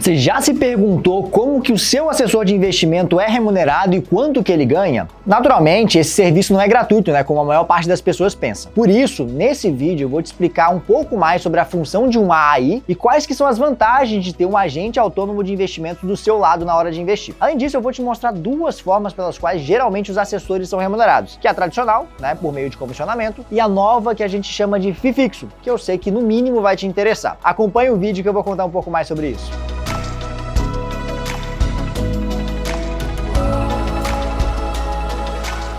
Você já se perguntou como que o seu assessor de investimento é remunerado e quanto que ele ganha? Naturalmente, esse serviço não é gratuito, né, como a maior parte das pessoas pensa. Por isso, nesse vídeo eu vou te explicar um pouco mais sobre a função de uma AI e quais que são as vantagens de ter um agente autônomo de investimento do seu lado na hora de investir. Além disso, eu vou te mostrar duas formas pelas quais geralmente os assessores são remunerados, que é a tradicional, né, por meio de comissionamento, e a nova que a gente chama de FII fixo, que eu sei que no mínimo vai te interessar. Acompanhe o vídeo que eu vou contar um pouco mais sobre isso.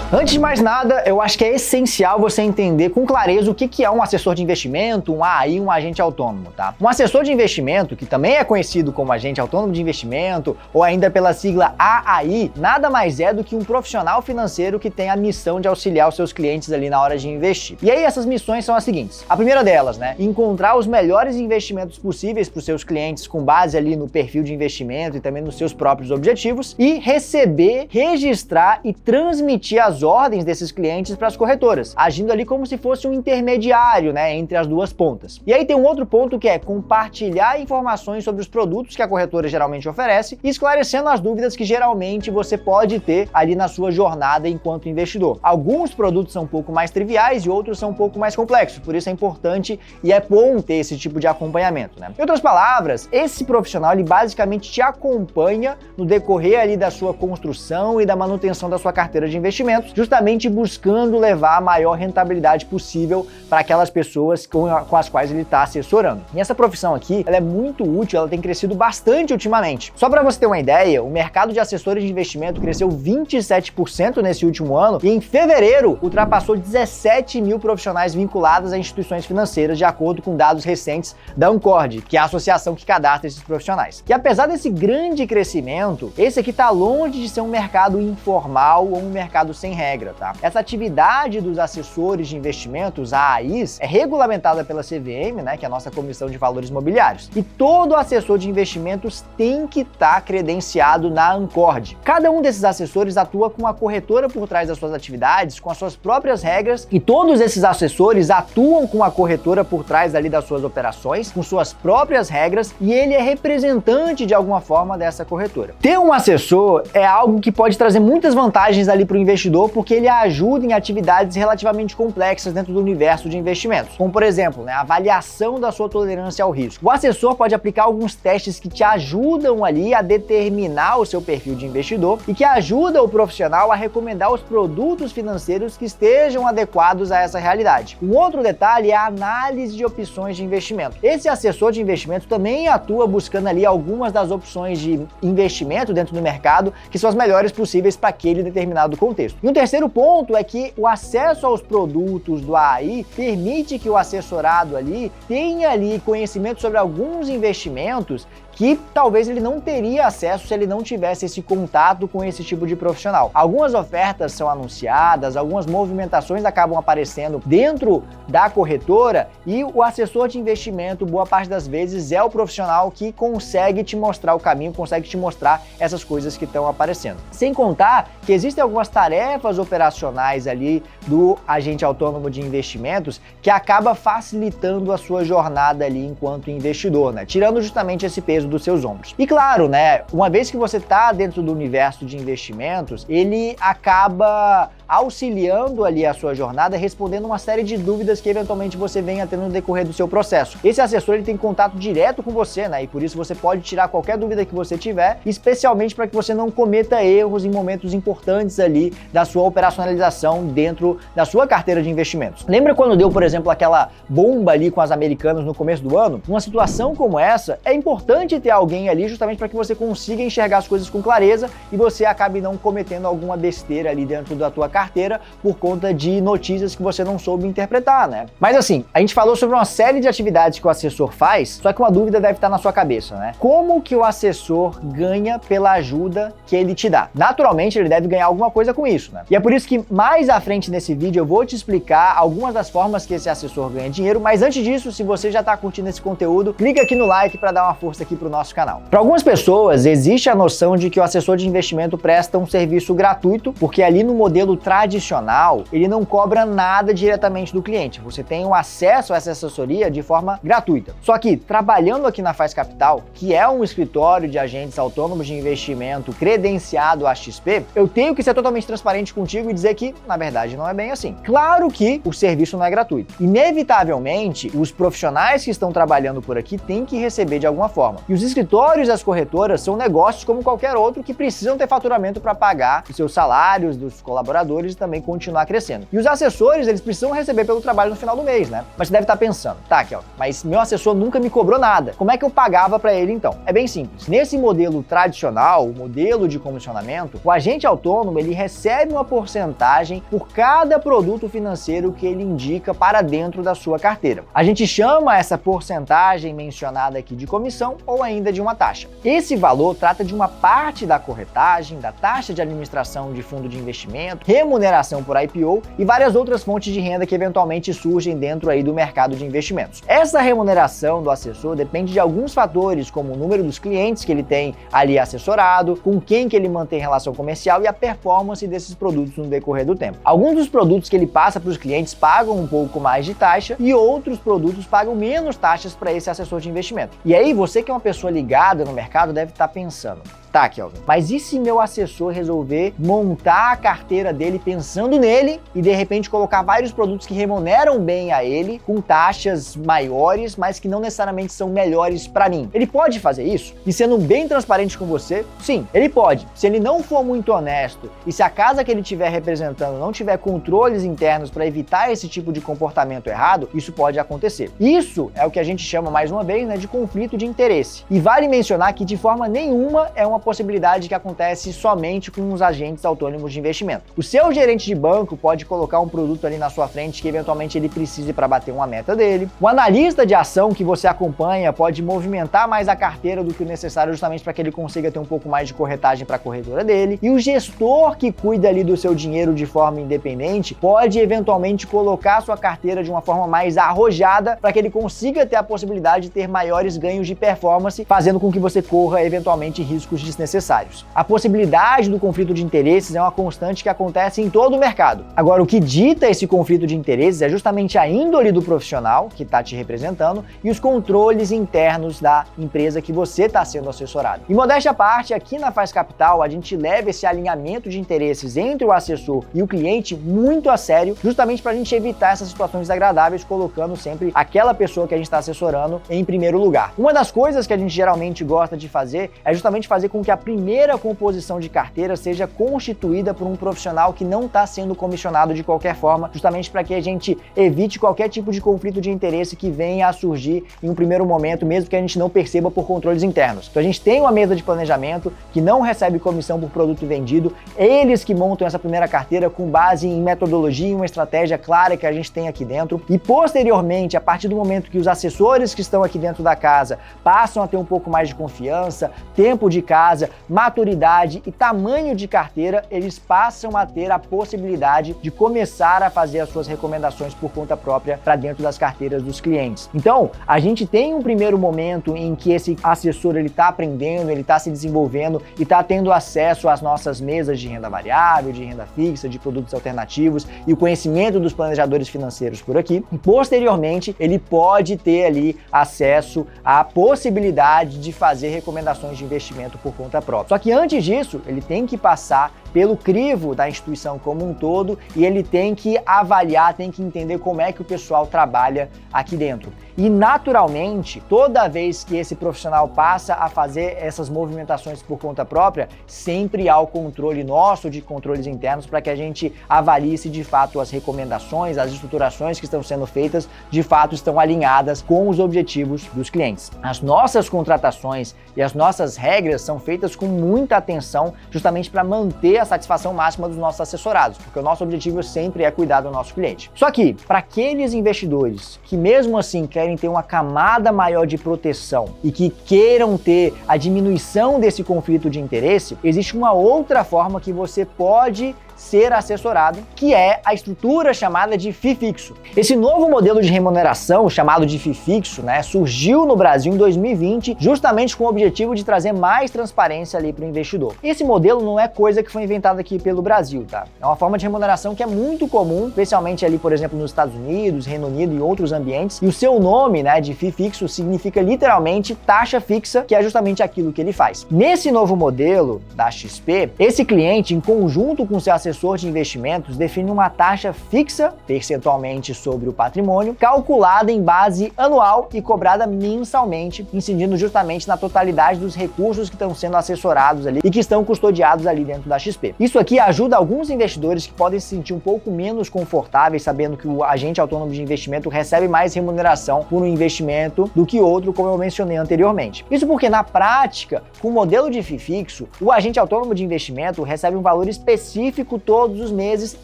Antes de mais nada, eu acho que é essencial você entender com clareza o que é um assessor de investimento, um AI, um agente autônomo, tá? Um assessor de investimento, que também é conhecido como agente autônomo de investimento, ou ainda pela sigla AAI, nada mais é do que um profissional financeiro que tem a missão de auxiliar os seus clientes ali na hora de investir. E aí essas missões são as seguintes. A primeira delas, né? Encontrar os melhores investimentos possíveis para os seus clientes com base ali no perfil de investimento e também nos seus próprios objetivos e receber, registrar e transmitir as ordens desses clientes para as corretoras, agindo ali como se fosse um intermediário, né, entre as duas pontas. E aí tem um outro ponto que é compartilhar informações sobre os produtos que a corretora geralmente oferece, esclarecendo as dúvidas que geralmente você pode ter ali na sua jornada enquanto investidor. Alguns produtos são um pouco mais triviais e outros são um pouco mais complexos, por isso é importante e é bom ter esse tipo de acompanhamento, né? Em outras palavras, esse profissional ele basicamente te acompanha no decorrer ali da sua construção e da manutenção da sua carteira de investimentos, justamente buscando levar a maior rentabilidade possível para aquelas pessoas com as quais ele está assessorando. E essa profissão aqui, ela é muito útil, ela tem crescido bastante ultimamente. Só para você ter uma ideia, o mercado de assessores de investimento cresceu 27% nesse último ano e em fevereiro ultrapassou 17 mil profissionais vinculados a instituições financeiras, de acordo com dados recentes da Ancord, que é a associação que cadastra esses profissionais. E apesar desse grande crescimento, esse aqui está longe de ser um mercado informal ou um mercado sem regra, tá? Essa atividade dos assessores de investimentos, a AIs, é regulamentada pela CVM, né, que é a nossa Comissão de Valores Mobiliários. E todo assessor de investimentos tem que estar credenciado na Ancord. Cada um desses assessores atua com a corretora por trás das suas atividades, com as suas próprias regras, e todos esses assessores atuam com a corretora por trás ali das suas operações, com suas próprias regras, e ele é representante de alguma forma dessa corretora. Ter um assessor é algo que pode trazer muitas vantagens ali para o investidor, porque ele ajuda em atividades relativamente complexas dentro do universo de investimentos, como por exemplo, né, a avaliação da sua tolerância ao risco. O assessor pode aplicar alguns testes que te ajudam ali a determinar o seu perfil de investidor e que ajuda o profissional a recomendar os produtos financeiros que estejam adequados a essa realidade. Um outro detalhe é a análise de opções de investimento. Esse assessor de investimento também atua buscando ali algumas das opções de investimento dentro do mercado que são as melhores possíveis para aquele determinado contexto. E um terceiro ponto é que o acesso aos produtos do AI permite que o assessorado ali tenha ali conhecimento sobre alguns investimentos que talvez ele não teria acesso se ele não tivesse esse contato com esse tipo de profissional. Algumas ofertas são anunciadas, algumas movimentações acabam aparecendo dentro da corretora e o assessor de investimento, boa parte das vezes, é o profissional que consegue te mostrar o caminho, consegue te mostrar essas coisas que estão aparecendo. Sem contar que existem algumas tarefas operacionais ali do agente autônomo de investimentos que acaba facilitando a sua jornada ali enquanto investidor, né? Tirando justamente esse peso dos seus ombros. E claro, né, uma vez que você está dentro do universo de investimentos, ele acaba auxiliando ali a sua jornada, respondendo uma série de dúvidas que eventualmente você venha tendo no decorrer do seu processo. Esse assessor ele tem contato direto com você, né, e por isso você pode tirar qualquer dúvida que você tiver, especialmente para que você não cometa erros em momentos importantes ali da sua operacionalização dentro da sua carteira de investimentos. Lembra quando deu, por exemplo, aquela bomba ali com as americanas no começo do ano? Numa situação como essa, é importante ter alguém ali justamente para que você consiga enxergar as coisas com clareza e você acabe não cometendo alguma besteira ali dentro da tua carteira por conta de notícias que você não soube interpretar, né? Mas assim, a gente falou sobre uma série de atividades que o assessor faz, só que uma dúvida deve estar na sua cabeça, né? Como que o assessor ganha pela ajuda que ele te dá? Naturalmente, ele deve ganhar alguma coisa com isso, né? E é por isso que mais à frente nesse vídeo eu vou te explicar algumas das formas que esse assessor ganha dinheiro, mas antes disso, se você já está curtindo esse conteúdo, clica aqui no like para dar uma força aqui pro nosso canal. Para algumas pessoas, existe a noção de que o assessor de investimento presta um serviço gratuito, porque ali no modelo tradicional, ele não cobra nada diretamente do cliente. Você tem um acesso a essa assessoria de forma gratuita. Só que, trabalhando aqui na Faz Capital, que é um escritório de agentes autônomos de investimento credenciado à XP, eu tenho que ser totalmente transparente contigo e dizer que, na verdade, não é bem assim. Claro que o serviço não é gratuito. Inevitavelmente, os profissionais que estão trabalhando por aqui têm que receber de alguma forma. E os escritórios e as corretoras são negócios como qualquer outro que precisam ter faturamento para pagar os seus salários dos colaboradores e também continuar crescendo. E os assessores, eles precisam receber pelo trabalho no final do mês, né? Mas você deve estar pensando, tá, Kelvin, mas meu assessor nunca me cobrou nada. Como é que eu pagava para ele então? É bem simples. Nesse modelo tradicional, o modelo de comissionamento, o agente autônomo, ele recebe uma porcentagem por cada produto financeiro que ele indica para dentro da sua carteira. A gente chama essa porcentagem mencionada aqui de comissão ou ainda de uma taxa. Esse valor trata de uma parte da corretagem, da taxa de administração de fundo de investimento, remuneração por IPO e várias outras fontes de renda que eventualmente surgem dentro aí do mercado de investimentos. Essa remuneração do assessor depende de alguns fatores, como o número dos clientes que ele tem ali assessorado, com quem que ele mantém relação comercial e a performance desses produtos no decorrer do tempo. Alguns dos produtos que ele passa para os clientes pagam um pouco mais de taxa e outros produtos pagam menos taxas para esse assessor de investimento. E aí, você que é uma pessoa ligada no mercado deve estar pensando, tá, Kelvin, mas e se meu assessor resolver montar a carteira dele pensando nele e de repente colocar vários produtos que remuneram bem a ele com taxas maiores, mas que não necessariamente são melhores para mim? Ele pode fazer isso? E sendo bem transparente com você, sim, ele pode. Se ele não for muito honesto e se a casa que ele estiver representando não tiver controles internos para evitar esse tipo de comportamento errado, isso pode acontecer. Isso é o que a gente chama, mais uma vez, né, de conflito de interesse. E vale mencionar que de forma nenhuma é uma possibilidade que acontece somente com os agentes autônomos de investimento. O seu gerente de banco pode colocar um produto ali na sua frente que eventualmente ele precise para bater uma meta dele. O analista de ação que você acompanha pode movimentar mais a carteira do que o necessário justamente para que ele consiga ter um pouco mais de corretagem para a corretora dele. E o gestor que cuida ali do seu dinheiro de forma independente pode eventualmente colocar a sua carteira de uma forma mais arrojada para que ele consiga ter a possibilidade de ter maiores ganhos de performance, fazendo com que você corra eventualmente riscos desnecessários. A possibilidade do conflito de interesses é uma constante que acontece em todo o mercado. Agora, o que dita esse conflito de interesses é justamente a índole do profissional que está te representando e os controles internos da empresa que você está sendo assessorado. E modéstia à parte, aqui na Faz Capital, a gente leva esse alinhamento de interesses entre o assessor e o cliente muito a sério, justamente para a gente evitar essas situações desagradáveis, colocando sempre aquela pessoa que a gente está assessorando em primeiro lugar. Uma das coisas que a gente geralmente gosta de fazer é justamente fazer com que a primeira composição de carteira seja constituída por um profissional que não está sendo comissionado de qualquer forma, justamente para que a gente evite qualquer tipo de conflito de interesse que venha a surgir em um primeiro momento, mesmo que a gente não perceba por controles internos. Então a gente tem uma mesa de planejamento que não recebe comissão por produto vendido, eles que montam essa primeira carteira com base em metodologia e uma estratégia clara que a gente tem aqui dentro, e posteriormente, a partir do momento que os assessores que estão aqui dentro da casa passam a ter um pouco mais de confiança, tempo de casa, maturidade e tamanho de carteira, eles passam a ter a possibilidade de começar a fazer as suas recomendações por conta própria para dentro das carteiras dos clientes. Então, a gente tem um primeiro momento em que esse assessor ele está aprendendo, ele está se desenvolvendo e está tendo acesso às nossas mesas de renda variável, de renda fixa, de produtos alternativos e o conhecimento dos planejadores financeiros por aqui. E posteriormente, ele pode ter ali acesso à possibilidade de fazer recomendações de investimento por conta própria. Só que antes disso, ele tem que passar pelo crivo da instituição como um todo e ele tem que avaliar, tem que entender como é que o pessoal trabalha aqui dentro. E naturalmente, toda vez que esse profissional passa a fazer essas movimentações por conta própria, sempre há o controle nosso de controles internos para que a gente avalie se de fato as recomendações, as estruturações que estão sendo feitas, de fato estão alinhadas com os objetivos dos clientes. As nossas contratações e as nossas regras são feitas com muita atenção, justamente para manter a satisfação máxima dos nossos assessorados, porque o nosso objetivo sempre é cuidar do nosso cliente. Só que, para aqueles investidores que mesmo assim querem ter uma camada maior de proteção e que queiram ter a diminuição desse conflito de interesse, existe uma outra forma que você pode ser assessorado, que é a estrutura chamada de FII fixo. Esse novo modelo de remuneração, chamado de FII fixo, surgiu no Brasil em 2020, justamente com o objetivo de trazer mais transparência ali para o investidor. Esse modelo não é coisa que foi inventada aqui pelo Brasil, tá? É uma forma de remuneração que é muito comum, especialmente ali, por exemplo, nos Estados Unidos, Reino Unido e outros ambientes. E o seu nome, de FII fixo significa literalmente taxa fixa, que é justamente aquilo que ele faz. Nesse novo modelo da XP, esse cliente, em conjunto com seu assessor de investimentos, define uma taxa fixa, percentualmente sobre o patrimônio, calculada em base anual e cobrada mensalmente, incidindo justamente na totalidade dos recursos que estão sendo assessorados ali e que estão custodiados ali dentro da XP. Isso aqui ajuda alguns investidores que podem se sentir um pouco menos confortáveis sabendo que o agente autônomo de investimento recebe mais remuneração por um investimento do que outro, como eu mencionei anteriormente. Isso porque, na prática, com o modelo de FII fixo, o agente autônomo de investimento recebe um valor específico todos os meses,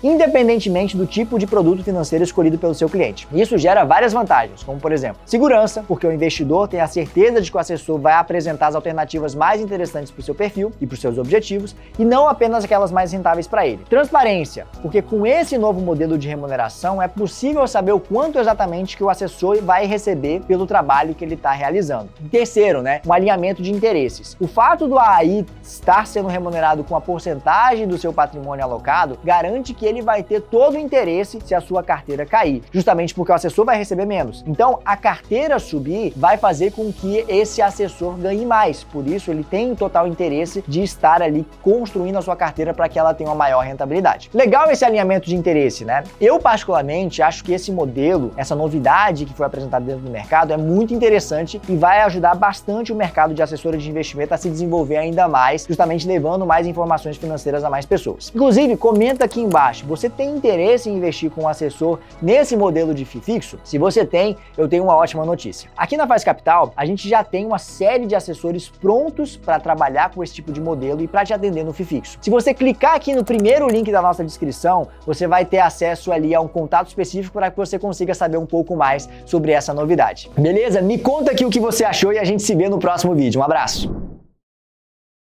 independentemente do tipo de produto financeiro escolhido pelo seu cliente. Isso gera várias vantagens, como por exemplo, segurança, porque o investidor tem a certeza de que o assessor vai apresentar as alternativas mais interessantes para o seu perfil e para os seus objetivos, e não apenas aquelas mais rentáveis para ele. Transparência, porque com esse novo modelo de remuneração é possível saber o quanto exatamente que o assessor vai receber pelo trabalho que ele está realizando. Terceiro, um alinhamento de interesses. O fato do AI estar sendo remunerado com a porcentagem do seu patrimônio alocado garante que ele vai ter todo o interesse se a sua carteira cair, justamente porque o assessor vai receber menos. Então, a carteira subir vai fazer com que esse assessor ganhe mais. Por isso, ele tem total interesse de estar ali construindo a sua carteira para que ela tenha uma maior rentabilidade. Legal esse alinhamento de interesse, Eu, particularmente, acho que esse modelo, essa novidade que foi apresentada dentro do mercado é muito interessante e vai ajudar bastante o mercado de assessoria de investimento a se desenvolver ainda mais, justamente levando mais informações financeiras a mais pessoas. Inclusive, comenta aqui embaixo, você tem interesse em investir com um assessor nesse modelo de FII fixo? Se você tem, eu tenho uma ótima notícia. Aqui na Faz Capital, a gente já tem uma série de assessores prontos para trabalhar com esse tipo de modelo e para te atender no FII fixo. Se você clicar aqui no primeiro link da nossa descrição, você vai ter acesso ali a um contato específico para que você consiga saber um pouco mais sobre essa novidade. Beleza? Me conta aqui o que você achou e a gente se vê no próximo vídeo. Um abraço!